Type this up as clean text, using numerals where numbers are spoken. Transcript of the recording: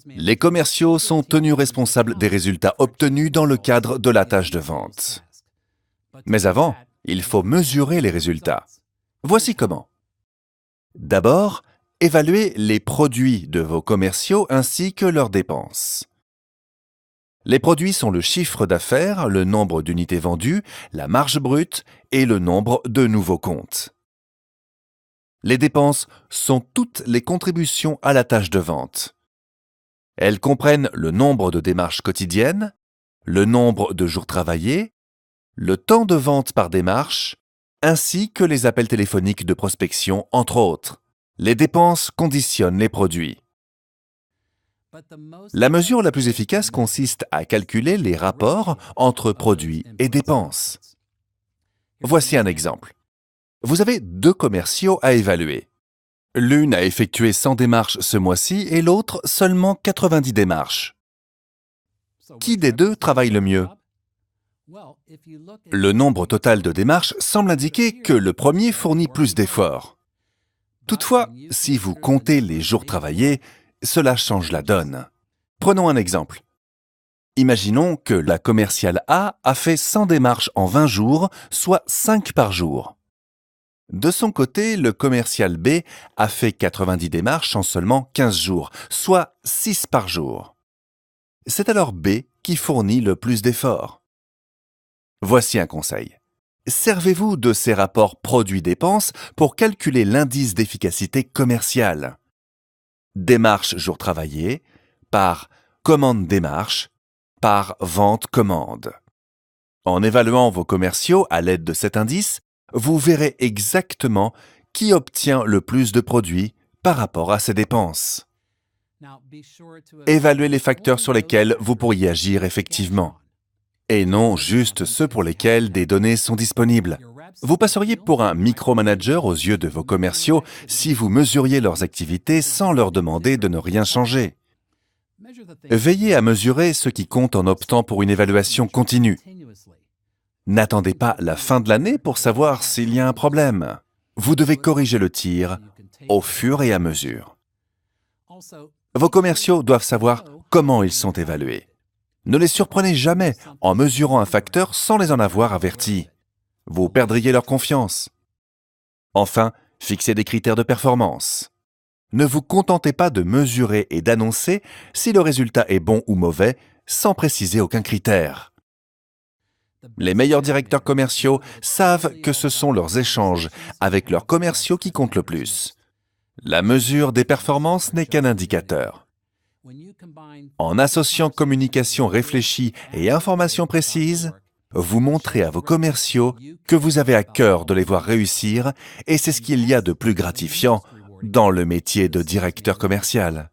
Les commerciaux sont tenus responsables des résultats obtenus dans le cadre de la tâche de vente. Mais avant, il faut mesurer les résultats. Voici comment. D'abord, évaluez les produits de vos commerciaux ainsi que leurs dépenses. Les produits sont le chiffre d'affaires, le nombre d'unités vendues, la marge brute et le nombre de nouveaux comptes. Les dépenses sont toutes les contributions à la tâche de vente. Elles comprennent le nombre de démarches quotidiennes, le nombre de jours travaillés, le temps de vente par démarche, ainsi que les appels téléphoniques de prospection, entre autres. Les dépenses conditionnent les produits. La mesure la plus efficace consiste à calculer les rapports entre produits et dépenses. Voici un exemple. Vous avez 2 commerciaux à évaluer. L'une a effectué 100 démarches ce mois-ci et l'autre seulement 90 démarches. Qui des deux travaille le mieux? Le nombre total de démarches semble indiquer que le premier fournit plus d'efforts. Toutefois, si vous comptez les jours travaillés, cela change la donne. Prenons un exemple. Imaginons que la commerciale A a fait 100 démarches en 20 jours, soit 5 par jour. De son côté, le commercial B a fait 90 démarches en seulement 15 jours, soit 6 par jour. C'est alors B qui fournit le plus d'efforts. Voici un conseil. Servez-vous de ces rapports produits-dépenses pour calculer l'indice d'efficacité commerciale. Démarche jour travaillé par commande démarche par vente commande. En évaluant vos commerciaux à l'aide de cet indice, vous verrez exactement qui obtient le plus de produits par rapport à ses dépenses. Évaluez les facteurs sur lesquels vous pourriez agir effectivement, et non juste ceux pour lesquels des données sont disponibles. Vous passeriez pour un micromanager aux yeux de vos commerciaux si vous mesuriez leurs activités sans leur demander de ne rien changer. Veillez à mesurer ce qui compte en optant pour une évaluation continue. N'attendez pas la fin de l'année pour savoir s'il y a un problème. Vous devez corriger le tir au fur et à mesure. Vos commerciaux doivent savoir comment ils sont évalués. Ne les surprenez jamais en mesurant un facteur sans les en avoir avertis. Vous perdriez leur confiance. Enfin, fixez des critères de performance. Ne vous contentez pas de mesurer et d'annoncer si le résultat est bon ou mauvais sans préciser aucun critère. Les meilleurs directeurs commerciaux savent que ce sont leurs échanges avec leurs commerciaux qui comptent le plus. La mesure des performances n'est qu'un indicateur. En associant communication réfléchie et information précise, vous montrez à vos commerciaux que vous avez à cœur de les voir réussir et c'est ce qu'il y a de plus gratifiant dans le métier de directeur commercial.